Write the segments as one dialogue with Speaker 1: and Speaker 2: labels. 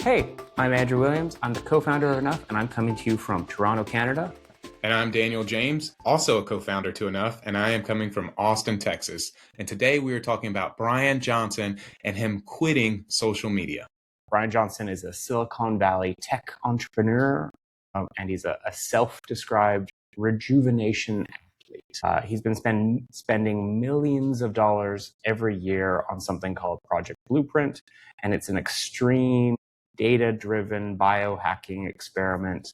Speaker 1: Hey, I'm Andrew Williams. I'm the co-founder of Enough, and I'm coming to you from Toronto, Canada.
Speaker 2: And I'm Daniel James, also a co-founder to Enough, and I am coming from Austin, Texas. And today we are talking about Bryan Johnson and him quitting social media.
Speaker 1: Bryan Johnson is a Silicon Valley tech entrepreneur, and he's a self-described rejuvenation athlete. He's been spending millions of dollars every year on something called Project Blueprint, and it's an extreme data-driven biohacking experiment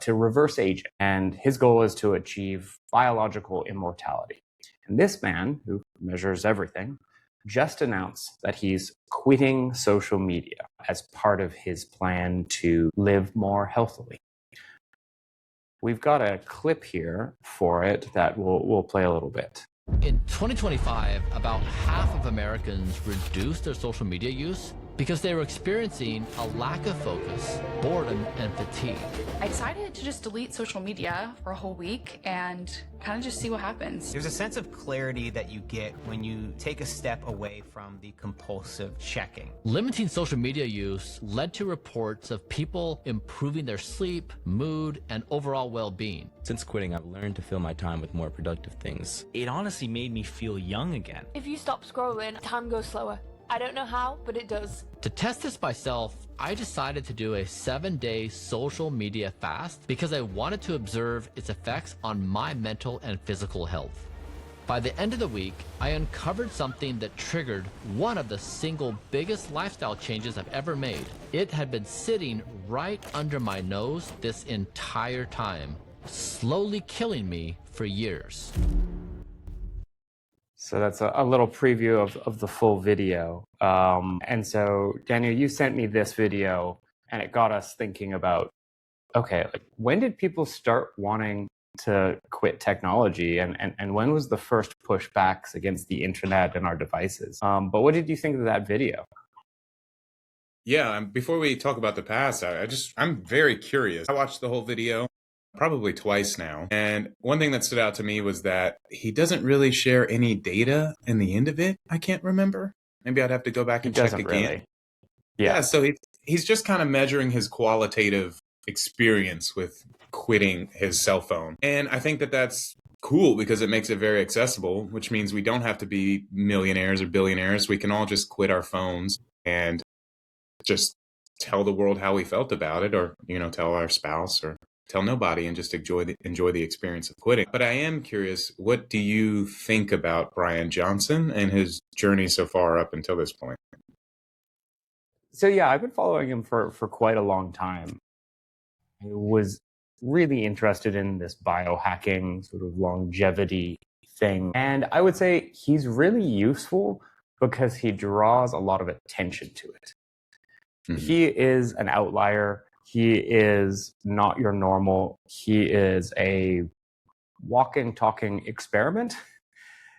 Speaker 1: to reverse aging. And his goal is to achieve biological immortality. And this man, who measures everything, just announced that he's quitting social media as part of his plan to live more healthily. We've got a clip here for it that we'll play a little bit.
Speaker 3: In 2025, about half of Americans reduced their social media use because they were experiencing a lack of focus, boredom, and fatigue.
Speaker 4: I decided to just delete social media for a whole week and kind of just see what happens.
Speaker 5: There's a sense of clarity that you get when you take a step away from the compulsive checking.
Speaker 3: Limiting social media use led to reports of people improving their sleep, mood, and overall well-being.
Speaker 6: Since quitting, I've learned to fill my time with more productive things.
Speaker 7: It honestly made me feel young again.
Speaker 8: If you stop scrolling, time goes slower. I don't know how, but it does.
Speaker 3: To test this myself, I decided to do a 7-day social media fast because I wanted to observe its effects on my mental and physical health. By the end of the week, I uncovered something that triggered one of the single biggest lifestyle changes I've ever made. It had been sitting right under my nose this entire time, slowly killing me for years.
Speaker 1: So that's a little preview of the full video. And so, Daniel, you sent me this video, and it got us thinking about, okay, like, when did people start wanting to quit technology, and when was the first pushbacks against the internet and our devices? But what did you think of that video?
Speaker 2: Yeah, before we talk about the past, I'm very curious. I watched the whole video probably twice now. And one thing that stood out to me was that he doesn't really share any data in the end of it. I can't remember. Maybe I'd have to go back and check again.
Speaker 1: Really.
Speaker 2: Yeah, so he's just kind of measuring his qualitative experience with quitting his cell phone. And I think that that's cool because it makes it very accessible, which means we don't have to be millionaires or billionaires. We can all just quit our phones and just tell the world how we felt about it, or, tell our spouse or tell nobody, and just enjoy the experience of quitting. But I am curious, what do you think about Bryan Johnson and his journey so far up until this point?
Speaker 1: So yeah, I've been following him for quite a long time. I was really interested in this biohacking sort of longevity thing. And I would say he's really useful because he draws a lot of attention to it. Mm-hmm. He is an outlier. He is not your normal. He is a walking, talking experiment.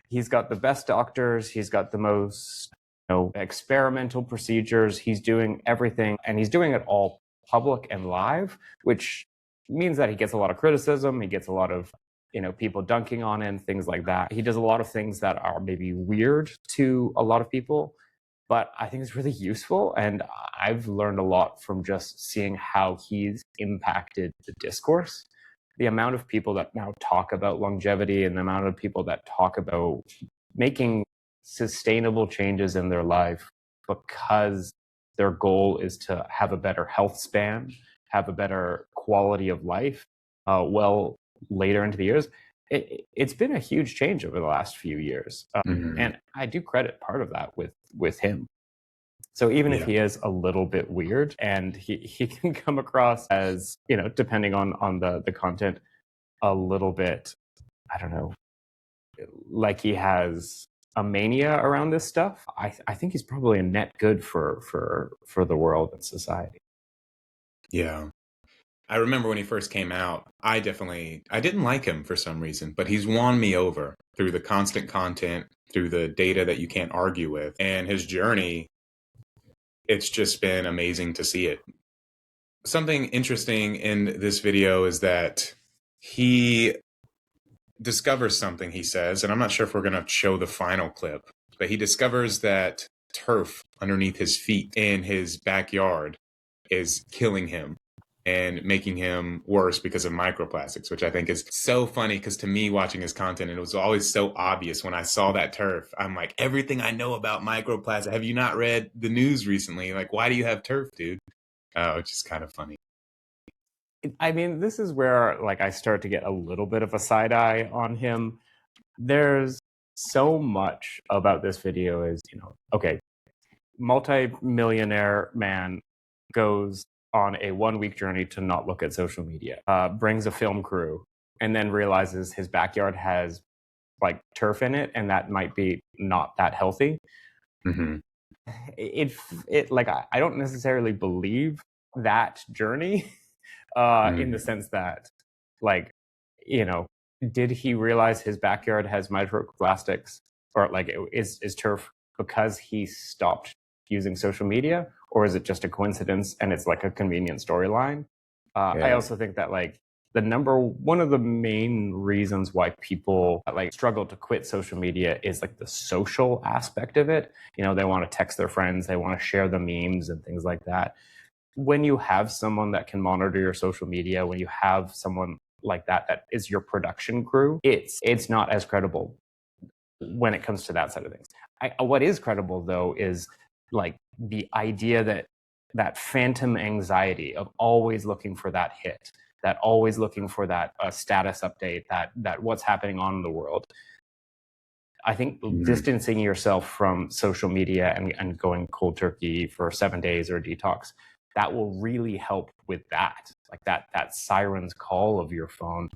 Speaker 1: He's got the best doctors. He's got the most experimental procedures. He's doing everything, and he's doing it all public and live, which means that he gets a lot of criticism. He gets a lot of people dunking on him, things like that. He does a lot of things that are maybe weird to a lot of people, but I think it's really useful, and I've learned a lot from just seeing how he's impacted the discourse. The amount of people that now talk about longevity, and the amount of people that talk about making sustainable changes in their life because their goal is to have a better health span, have a better quality of life, later into the years. It's been a huge change over the last few years. And I do credit part of that with him. So even if he is a little bit weird, and he can come across as, depending on the content, a little bit, I don't know, like he has a mania around this stuff, I think he's probably a net good for the world and society.
Speaker 2: Yeah. I remember when he first came out, I didn't like him for some reason, but he's won me over through the constant content, through the data that you can't argue with, and his journey. It's just been amazing to see it. Something interesting in this video is that he discovers something, he says, and I'm not sure if we're going to show the final clip, but he discovers that turf underneath his feet in his backyard is killing him and making him worse because of microplastics, which I think is so funny because to me, watching his content, and it was always so obvious when I saw that turf. I'm like, everything I know about microplastics, have you not read the news recently? Like, why do you have turf, dude? Which is kind of funny.
Speaker 1: I mean, this is where like I start to get a little bit of a side eye on him. There's so much about this video is, okay, multi-millionaire man goes on a 1 week journey to not look at social media, brings a film crew, and then realizes his backyard has like turf in it, and that might be not that healthy.
Speaker 2: Mm-hmm.
Speaker 1: It like I don't necessarily believe that journey, in the sense that, like, did he realize his backyard has microplastics, or like is turf because he stopped using social media, or is it just a coincidence and it's like a convenient storyline? I also think that like one of the main reasons why people like struggle to quit social media is like the social aspect of it. They want to text their friends, they want to share the memes and things like that. When you have someone that can monitor your social media, when you have someone like that is your production crew, it's not as credible when it comes to that side of things. What is credible though is like the idea that phantom anxiety of always looking for that hit, that always looking for that status update, that what's happening on in the world. I think distancing yourself from social media and going cold turkey for 7 days or detox, that will really help with that, like that siren's call of your phone.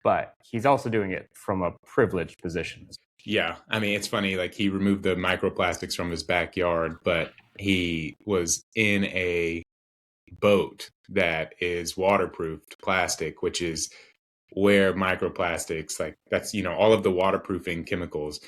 Speaker 1: But he's also doing it from a privileged position.
Speaker 2: Yeah, I mean, it's funny, like he removed the microplastics from his backyard, but he was in a boat that is waterproofed plastic, which is where microplastics, like that's, all of the waterproofing chemicals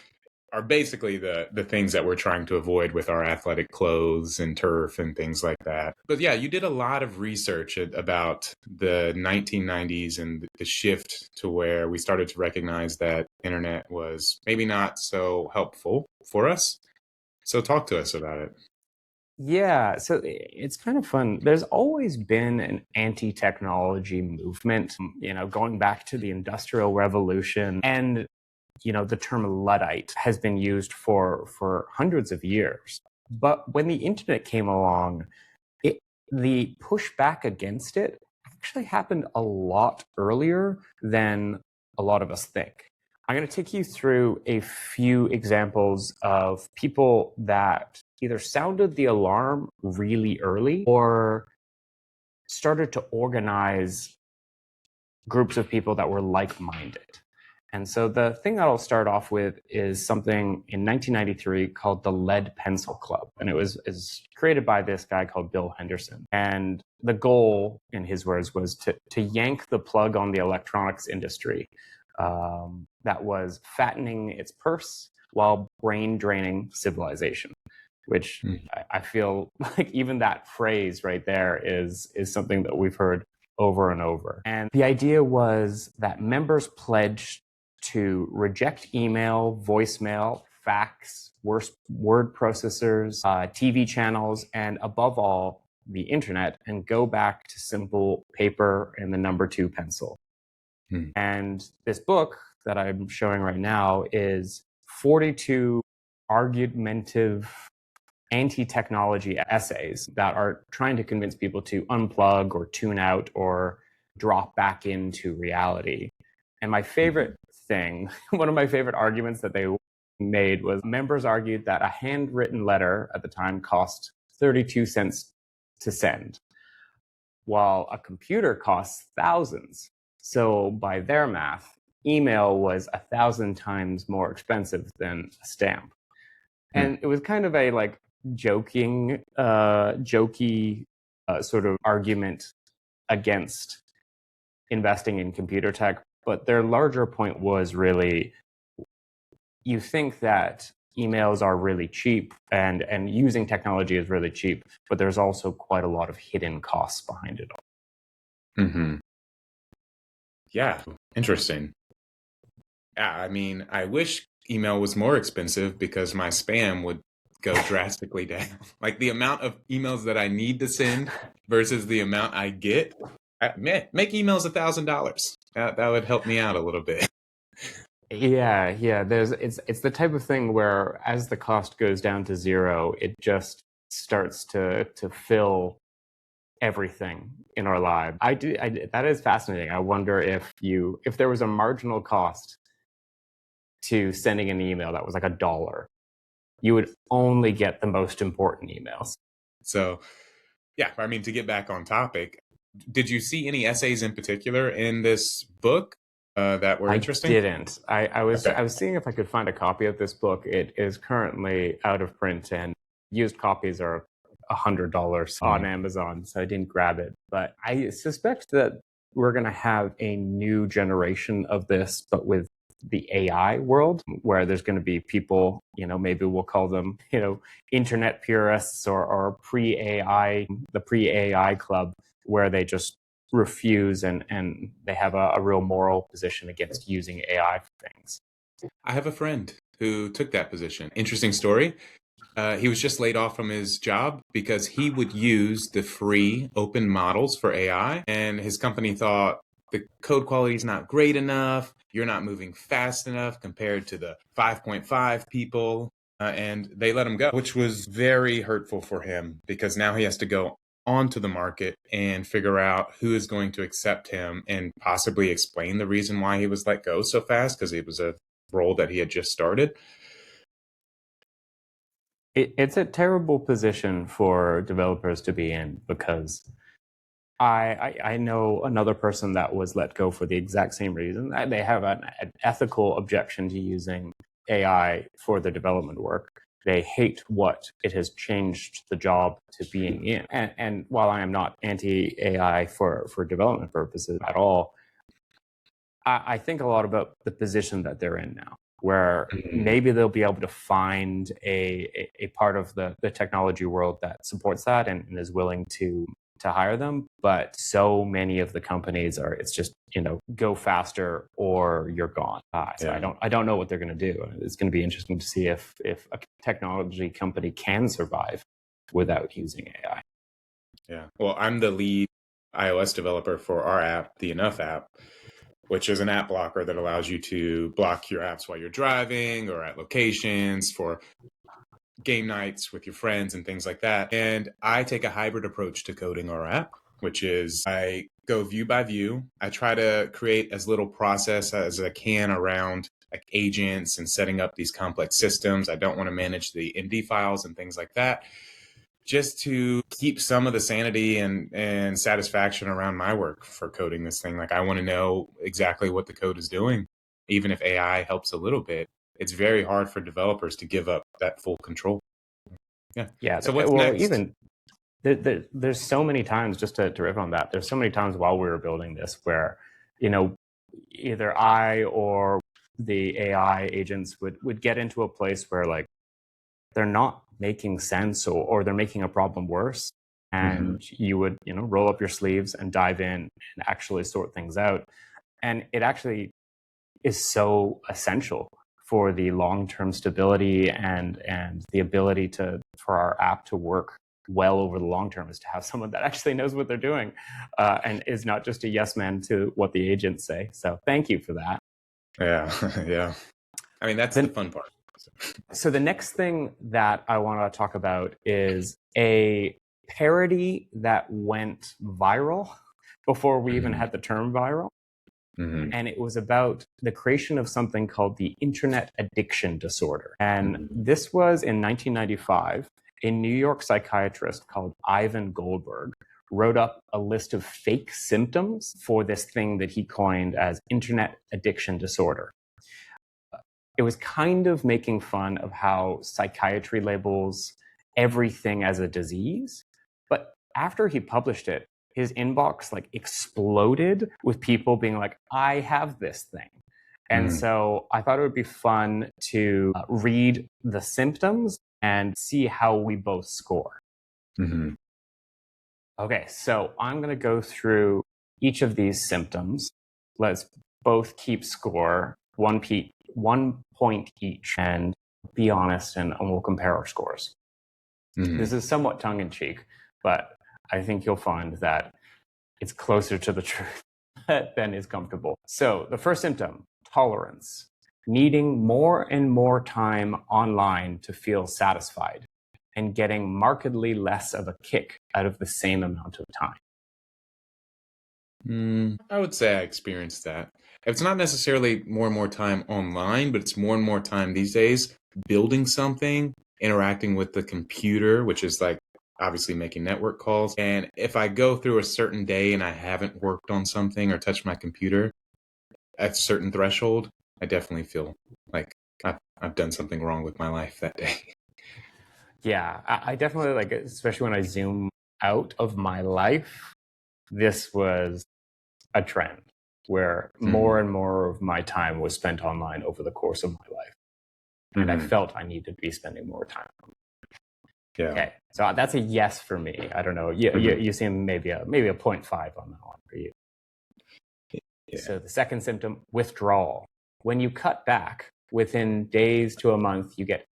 Speaker 2: are basically the things that we're trying to avoid with our athletic clothes and turf and things like that. But yeah, you did a lot of research about the 1990s and the shift to where we started to recognize that internet was maybe not so helpful for us. So talk to us about it.
Speaker 1: Yeah, so it's kind of fun. There's always been an anti-technology movement, going back to the Industrial Revolution. And the term Luddite has been used for hundreds of years. But when the internet came along, the pushback against it actually happened a lot earlier than a lot of us think. I'm going to take you through a few examples of people that either sounded the alarm really early or started to organize groups of people that were like-minded. And so the thing that I'll start off with is something in 1993 called the Lead Pencil Club. And it was created by this guy called Bill Henderson. And the goal, in his words, was to yank the plug on the electronics industry that was fattening its purse while brain draining civilization, which I feel like even that phrase right there is something that we've heard over and over. And the idea was that members pledged to reject email, voicemail, fax, word processors, TV channels, and above all, the internet, and go back to simple paper and the number 2 pencil. And this book that I'm showing right now is 42 argumentative anti-technology essays that are trying to convince people to unplug or tune out or drop back into reality. And my favorite thing, one of my favorite arguments that they made was members argued that a handwritten letter at the time cost 32 cents to send, while a computer costs thousands. So by their math, email was 1,000 times more expensive than a stamp. And it was kind of a like jokey sort of argument against investing in computer tech. But their larger point was really, you think that emails are really cheap and using technology is really cheap, but there's also quite a lot of hidden costs behind it all.
Speaker 2: Mm-hmm. Yeah, interesting. Yeah, I mean, I wish email was more expensive because my spam would go drastically down. Like the amount of emails that I need to send versus the amount I get. Make emails $1,000. That would help me out a little bit.
Speaker 1: Yeah. It's the type of thing where as the cost goes down to zero, it just starts to fill everything in our lives. That is fascinating. I wonder if there was a marginal cost to sending an email that was like $1, you would only get the most important emails.
Speaker 2: So, yeah, I mean, to get back on topic, did you see any essays in particular in this book that were interesting?
Speaker 1: I didn't. I was seeing if I could find a copy of this book. It is currently out of print, and used copies are $100 on Amazon, so I didn't grab it. But I suspect that we're going to have a new generation of this, but with the AI world, where there's going to be people, maybe we'll call them, internet purists or pre-AI, the pre-AI club, where they just refuse and they have a real moral position against using AI for things.
Speaker 2: I have a friend who took that position. Interesting story. He was just laid off from his job because he would use the free open models for AI, and his company thought the code quality is not great enough. You're not moving fast enough compared to the 5.5 people. And they let him go, which was very hurtful for him because now he has to go onto the market and figure out who is going to accept him and possibly explain the reason why he was let go so fast, because it was a role that he had just started.
Speaker 1: It's a terrible position for developers to be in, because I know another person that was let go for the exact same reason. They have an ethical objection to using AI for their development work. They hate what it has changed the job to being in. And while I am not anti-AI for development purposes at all, I think a lot about the position that they're in now, where maybe they'll be able to find a part of the technology world that supports that and is willing to hire them. But so many of the companies it's just, go faster or you're gone. So I don't know what they're going to do. It's going to be interesting to see if a technology company can survive without using AI.
Speaker 2: Yeah. Well, I'm the lead iOS developer for our app, the Enough app, which is an app blocker that allows you to block your apps while you're driving or at locations for game nights with your friends and things like that. And I take a hybrid approach to coding our app, which is I go view by view. I try to create as little process as I can around like agents and setting up these complex systems. I don't want to manage the ND files and things like that, just to keep some of the sanity and satisfaction around my work for coding this thing. Like I want to know exactly what the code is doing, even if AI helps a little bit. It's very hard for developers to give up that full control.
Speaker 1: Yeah.
Speaker 2: So what's next?
Speaker 1: Even there's so many times, just to riff on that, there's so many times while we were building this where, either I or the AI agents would get into a place where like they're not making sense or they're making a problem worse. And you would, roll up your sleeves and dive in and actually sort things out. And it actually is so essential for the long-term stability and the ability for our app to work well over the long term, is to have someone that actually knows what they're doing and is not just a yes man to what the agents say. So thank you for that.
Speaker 2: Yeah. I mean, that's the fun part.
Speaker 1: So the next thing that I want to talk about is a parody that went viral before we even had the term viral. And it was about the creation of something called the internet addiction disorder. And this was in 1995. A New York psychiatrist called Ivan Goldberg wrote up a list of fake symptoms for this thing that he coined as internet addiction disorder. It was kind of making fun of how psychiatry labels everything as a disease. But after he published it, his inbox like exploded with people being like, I have this thing. And so I thought it would be fun to read the symptoms and see how we both score. Okay, so I'm going to go through each of these symptoms. Let's both keep score, 1 point each. And be honest and we'll compare our scores. This is somewhat tongue-in-cheek, but I think you'll find that it's closer to the truth than is comfortable. So the first symptom, tolerance. Needing more and more time online to feel satisfied and getting markedly less of a kick out of the same amount of time.
Speaker 2: I would say I experienced that. It's not necessarily more and more time online, but it's more and more time these days building something, interacting with the computer, which is like obviously making network calls. And if I go through a certain day and I haven't worked on something or touched my computer at a certain threshold, I definitely feel like I've done something wrong with my life that day.
Speaker 1: Yeah, I definitely like it, especially when I zoom out of my life. This was a trend where more and more of my time was spent online over the course of my life. And I felt I needed to be spending more time.
Speaker 2: Yeah.
Speaker 1: Okay, so that's a yes for me. I don't know. You seem maybe a 0.5 on that one for you.
Speaker 2: Yeah.
Speaker 1: So the second symptom, withdrawal. When you cut back within days to a month, you get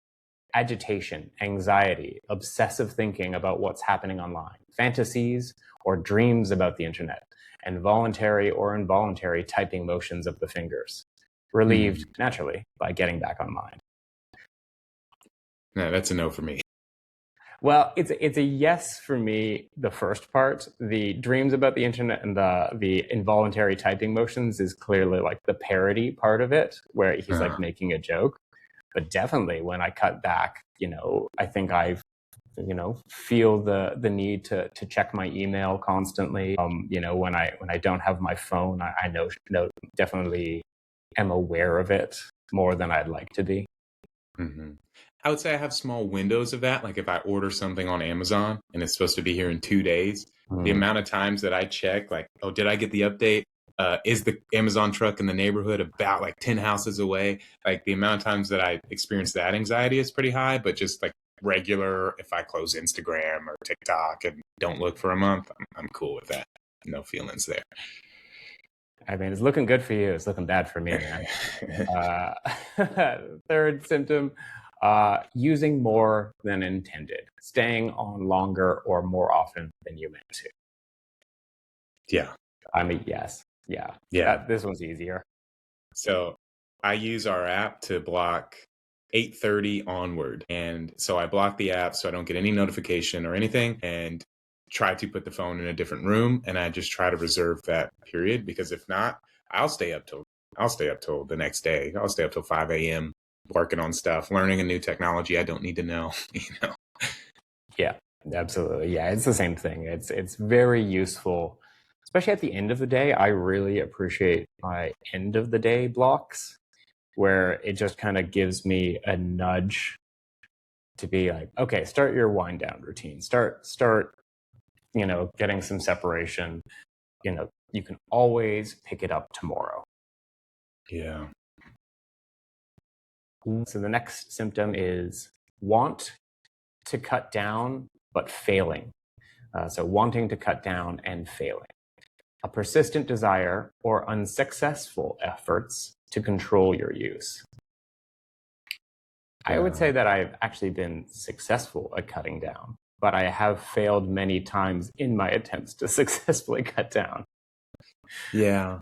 Speaker 1: agitation, anxiety, obsessive thinking about what's happening online, fantasies or dreams about the internet, and voluntary or involuntary typing motions of the fingers, relieved naturally by getting back online.
Speaker 2: No, that's a no for me.
Speaker 1: Well, it's a yes for me, the first part. The dreams about the internet and the involuntary typing motions is clearly like the parody part of it, where he's like making a joke. But definitely when I cut back, I think I've feel the need to check my email constantly. When I don't have my phone, I know definitely am aware of it more than I'd like to be.
Speaker 2: I would say I have small windows of that. Like if I order something on Amazon and it's supposed to be here in 2 days, the amount of times that I check, like, oh, did I get the update? Is the Amazon truck in the neighborhood about like 10 houses away? Like the amount of times that I experience that anxiety is pretty high, but just like regular, if I close Instagram or TikTok and don't look for a month, I'm cool with that. No feelings there.
Speaker 1: I mean, it's looking good for you. It's looking bad for me, man. Third symptom, using more than intended, staying on longer or more often than you meant to.
Speaker 2: Yeah.
Speaker 1: I mean, yes. Yeah. This one's easier.
Speaker 2: So I use our app to block 8:30 onward. And so I block the app so I don't get any notification or anything, and try to put the phone in a different room. And I just try to reserve that period, because if not, I'll stay up till the next day. I'll stay up till 5 a.m. working on stuff, learning a new technology I don't need to know,
Speaker 1: Yeah, absolutely. Yeah, it's the same thing. It's very useful, especially at the end of the day. I really appreciate my end of the day blocks, where it just kind of gives me a nudge to be like, okay, start your wind down routine. Start, getting some separation. You can always pick it up tomorrow.
Speaker 2: Yeah.
Speaker 1: So the next symptom is want to cut down, but failing. So wanting to cut down and failing. A persistent desire or unsuccessful efforts to control your use. I would say that I've actually been successful at cutting down, but I have failed many times in my attempts to successfully cut down.
Speaker 2: Yeah.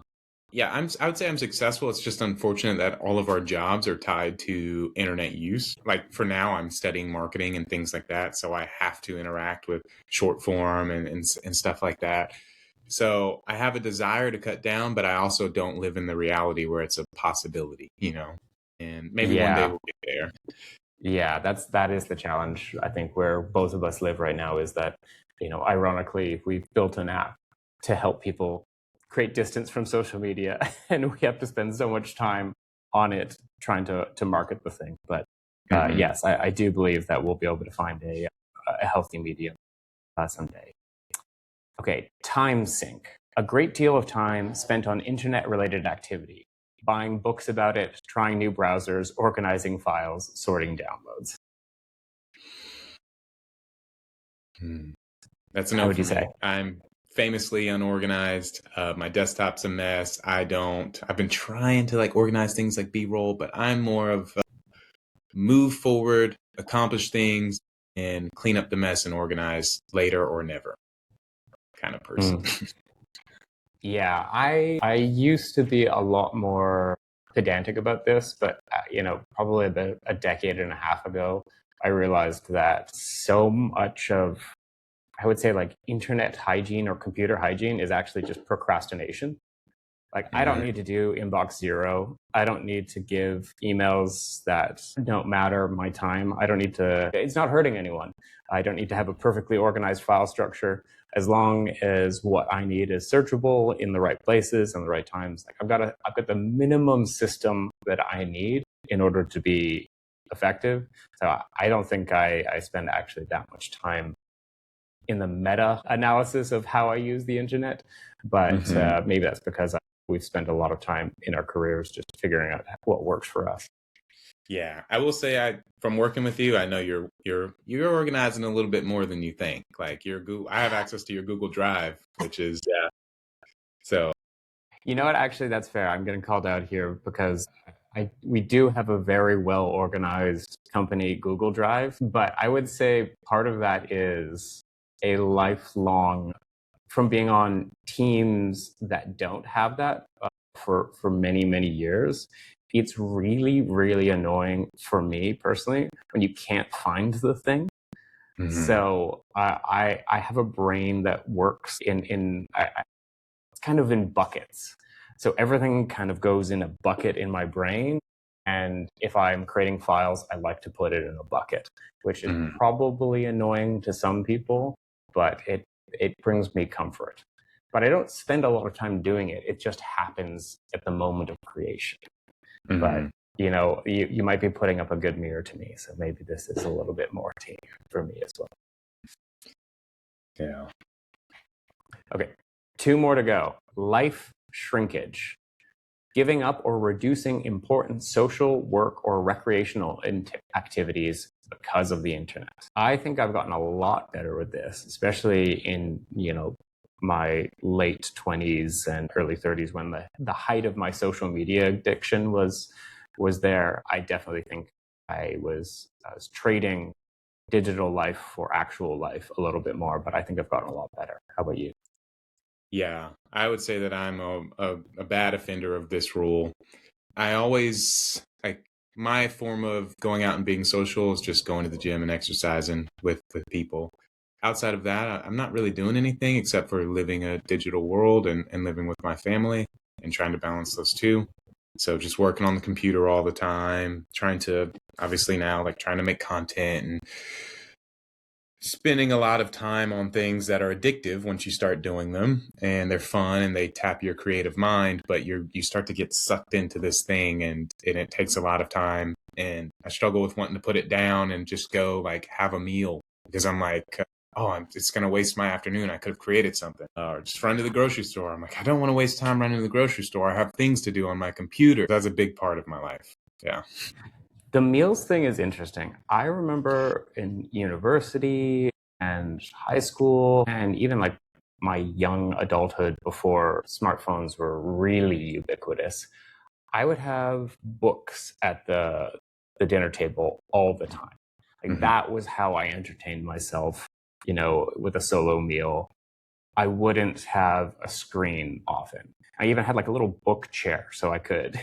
Speaker 2: Yeah, I would say I'm successful. It's just unfortunate that all of our jobs are tied to internet use. Like for now, I'm studying marketing and things like that, so I have to interact with short form and stuff like that. So I have a desire to cut down, but I also don't live in the reality where it's a possibility, And maybe one day we'll get there.
Speaker 1: Yeah, that is the challenge, I think, where both of us live right now, is that, ironically, we've built an app to help people create distance from social media, and we have to spend so much time on it trying to market the thing. But yes, I do believe that we'll be able to find a healthy medium someday. Okay, time sink. A great deal of time spent on internet-related activity, buying books about it, trying new browsers, organizing files, sorting downloads.
Speaker 2: That's a no.
Speaker 1: How would you say?
Speaker 2: I'm famously unorganized. My desktop's a mess. I've been trying to organize things like B-roll, but I'm more of move forward, accomplish things, and clean up the mess and organize later or never kind of person.
Speaker 1: Yeah, I used to be a lot more pedantic about this, but probably about a decade and a half ago, I realized that so much of, I would say, like internet hygiene or computer hygiene is actually just procrastination. Like, I don't need to do inbox zero. I don't need to give emails that don't matter my time. I don't need to, it's not hurting anyone. I don't need to have a perfectly organized file structure as long as what I need is searchable in the right places and the right times. Like, I've got the minimum system that I need in order to be effective. So I don't think I spend actually that much time in the meta analysis of how I use the internet, but maybe that's because we've spent a lot of time in our careers just figuring out what works for us.
Speaker 2: Yeah, I will say, from working with you, I know you're organizing a little bit more than you think. Like your Google, I have access to your Google Drive, which is So
Speaker 1: you know what? Actually, that's fair. I'm getting called out here because we do have a very well organized company Google Drive, but I would say part of that is a lifelong, from being on teams that don't have that for many, many years. It's really, really annoying for me personally when you can't find the thing. So I have a brain that works it's kind of in buckets. So everything kind of goes in a bucket in my brain. And if I'm creating files, I like to put it in a bucket, which is probably annoying to some people, but it brings me comfort. But I don't spend a lot of time doing it. It just happens at the moment of creation. But you might be putting up a good mirror to me, so maybe this is a little bit more tame for me as well.
Speaker 2: Yeah.
Speaker 1: Okay, 2 more to go. Life shrinkage. Giving up or reducing important social, work, or recreational activities because of the internet. I think I've gotten a lot better with this, especially in, my late 20s and early 30s when the height of my social media addiction was there. I definitely think I was trading digital life for actual life a little bit more, but I think I've gotten a lot better. How about you?
Speaker 2: Yeah, I would say that I'm a bad offender of this rule. I always, like, my form of going out and being social is just going to the gym and exercising with people. Outside of that, I'm not really doing anything except for living a digital world and living with my family and trying to balance those two. So just working on the computer all the time, trying to, obviously now, like, trying to make content and spending a lot of time on things that are addictive once you start doing them, and they're fun and they tap your creative mind, but you start to get sucked into this thing, and it takes a lot of time. And I struggle with wanting to put it down and just go like have a meal, because I'm like, it's going to waste my afternoon. I could have created something. Or just run to the grocery store. I'm like, I don't want to waste time running to the grocery store. I have things to do on my computer. That's a big part of my life. Yeah.
Speaker 1: The meals thing is interesting. I remember in university and high school and even like my young adulthood before smartphones were really ubiquitous, I would have books at the dinner table all the time. Like that was how I entertained myself, with a solo meal. I wouldn't have a screen often. I even had like a little book chair so I could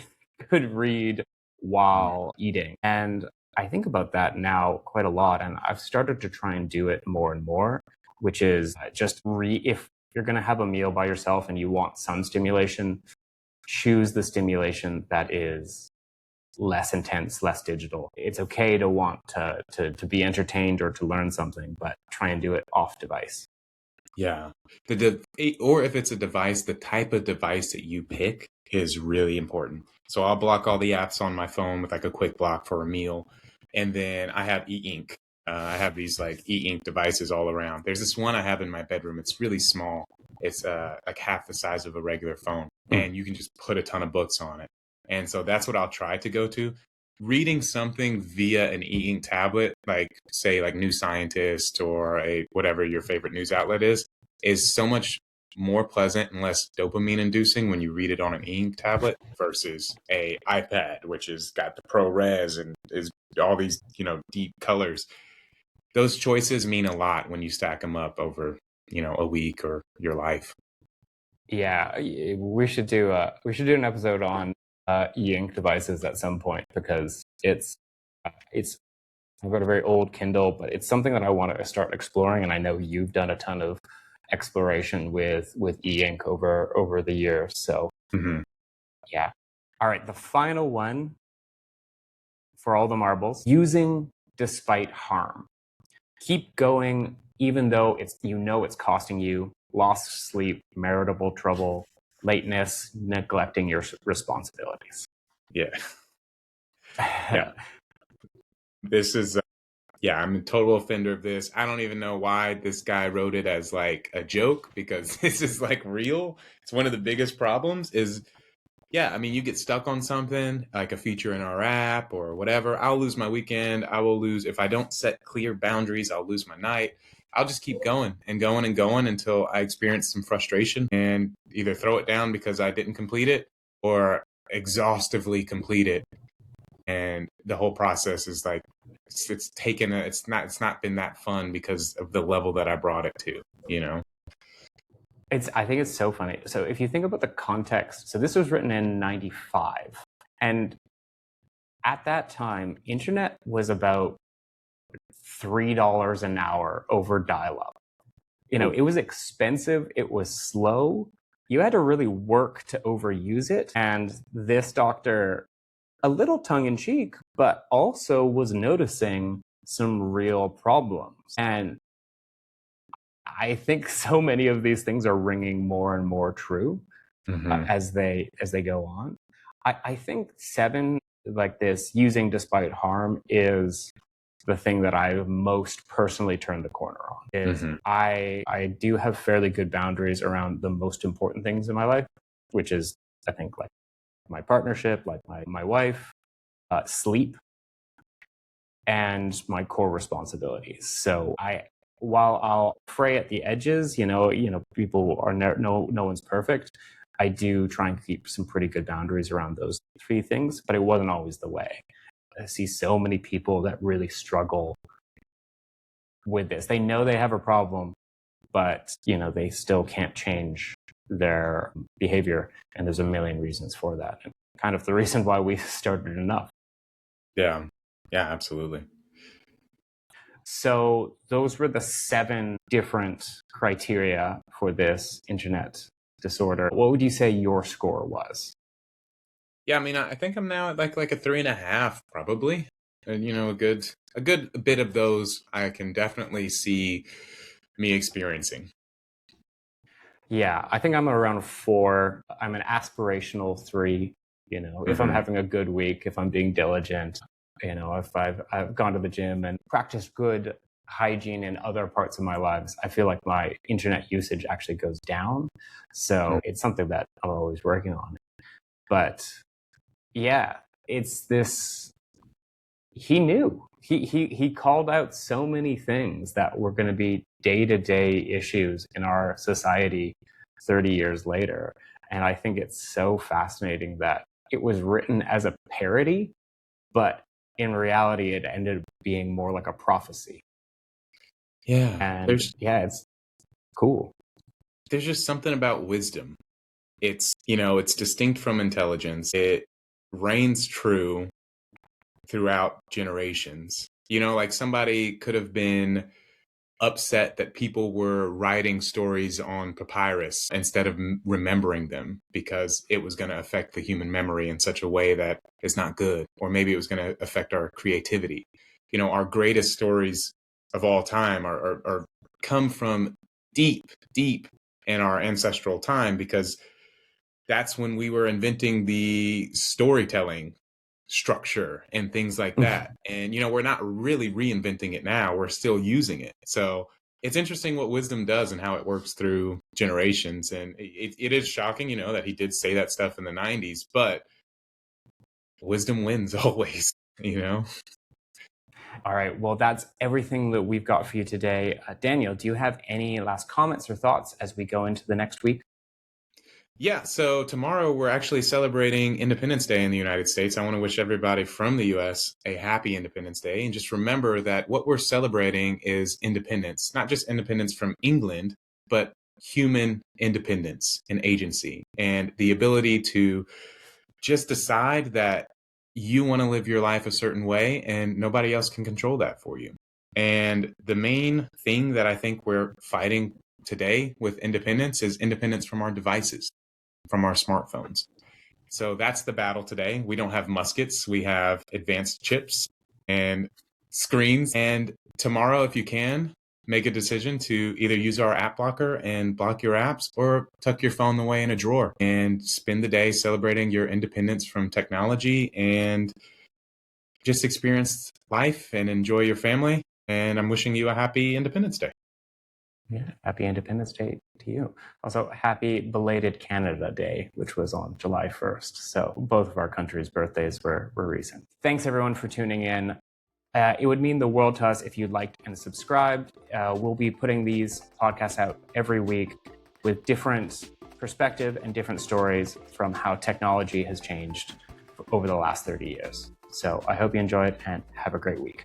Speaker 1: read while eating. And I think about that now quite a lot. And I've started to try and do it more and more, which is just if you're going to have a meal by yourself and you want some stimulation, choose the stimulation that is less intense, less digital. It's okay to want to be entertained or to learn something, but try and do it off device.
Speaker 2: Yeah. Or if it's a device, the type of device that you pick is really important. So I'll block all the apps on my phone with like a quick block for a meal. And then I have e-ink. I have these like e-ink devices all around. There's this one I have in my bedroom. It's really small. It's like half the size of a regular phone. And you can just put a ton of books on it. And so that's what I'll try to go to. Reading something via an e-ink tablet, like say like New Scientist or whatever your favorite news outlet is so much more pleasant and less dopamine inducing when you read it on an e-ink tablet versus a iPad, which has got the ProRes and is all these, deep colors. Those choices mean a lot when you stack them up over, a week or your life.
Speaker 1: Yeah, we should do an episode on e-ink devices at some point, because it's I've got a very old Kindle, but it's something that I want to start exploring, and I know you've done a ton of exploration with e-ink over the years. So yeah. All right, the final one for all the marbles: using despite harm. Keep going even though it's costing you lost sleep, marital trouble, lateness, neglecting your responsibilities.
Speaker 2: Yeah. Yeah. This is I'm a total offender of this. I don't even know why this guy wrote it as like a joke, because this is like real. It's one of the biggest problems is, you get stuck on something like a feature in our app or whatever. I'll lose my weekend. I will lose, if I don't set clear boundaries, I'll lose my night. I'll just keep going and going and going until I experience some frustration and either throw it down because I didn't complete it or exhaustively complete it. And the whole process is like, it's not been that fun because of the level that I brought it to,
Speaker 1: I think it's so funny. So if you think about the context, so this was written in 95, and at that time, internet was about $3 an hour over dial-up. It was expensive, it was slow, you had to really work to overuse it. And this doctor, a little tongue-in-cheek, but also was noticing some real problems. And I think so many of these things are ringing more and more true as they go on. I think 7, like this, using despite harm, is the thing that I've most personally turned the corner on. Is I do have fairly good boundaries around the most important things in my life, which is, I think, like my partnership, like my wife, sleep, and my core responsibilities. So while I'll fray at the edges, people are no one's perfect. I do try and keep some pretty good boundaries around those 3 things, but it wasn't always the way. I see so many people that really struggle with this. They know they have a problem, but they still can't change their behavior, and there's a million reasons for that. And kind of the reason why we started Enough.
Speaker 2: Yeah, absolutely.
Speaker 1: So those were the 7 different criteria for this internet disorder. What would you say your score was?
Speaker 2: Yeah, I think I'm now at like a 3.5, probably. And a good bit of those I can definitely see me experiencing.
Speaker 1: Yeah, I think I'm around 4. I'm an aspirational 3. If I'm having a good week, if I'm being diligent, if I've gone to the gym and practiced good hygiene in other parts of my lives, I feel like my internet usage actually goes down. So it's something that I'm always working on. But yeah, it's this. He knew. He called out so many things that were going to be day-to-day issues in our society 30 years later. And I think it's so fascinating that it was written as a parody, but in reality, it ended up being more like a prophecy.
Speaker 2: Yeah.
Speaker 1: And it's cool.
Speaker 2: There's just something about wisdom. It's, it's distinct from intelligence. It reigns true throughout generations. Like somebody could have been upset that people were writing stories on papyrus instead of remembering them because it was going to affect the human memory in such a way that is not good, or maybe it was going to affect our creativity. Our greatest stories of all time are come from deep in our ancestral time, because that's when we were inventing the storytelling structure and things like that. And, we're not really reinventing it now. We're still using it. So it's interesting what wisdom does and how it works through generations. And it is shocking, that he did say that stuff in the 90s, but wisdom wins always,
Speaker 1: All right, well, that's everything that we've got for you today. Daniel, do you have any last comments or thoughts as we go into the next week?
Speaker 2: Yeah, so tomorrow we're actually celebrating Independence Day in the United States. I want to wish everybody from the US a happy Independence Day. And just remember that what we're celebrating is independence, not just independence from England, but human independence and agency, and the ability to just decide that you want to live your life a certain way and nobody else can control that for you. And the main thing that I think we're fighting today with independence is independence from our devices, from our smartphones. So that's the battle today. We don't have muskets, we have advanced chips and screens. And tomorrow, if you can, make a decision to either use our app blocker and block your apps or tuck your phone away in a drawer and spend the day celebrating your independence from technology and just experience life and enjoy your family. And I'm wishing you a happy Independence Day.
Speaker 1: Yeah, happy Independence Day to you. Also, happy belated Canada Day, which was on July 1st. So both of our countries' birthdays were recent. Thanks, everyone, for tuning in. It would mean the world to us if you liked and subscribed. We'll be putting these podcasts out every week with different perspective and different stories from how technology has changed over the last 30 years. So I hope you enjoyed and have a great week.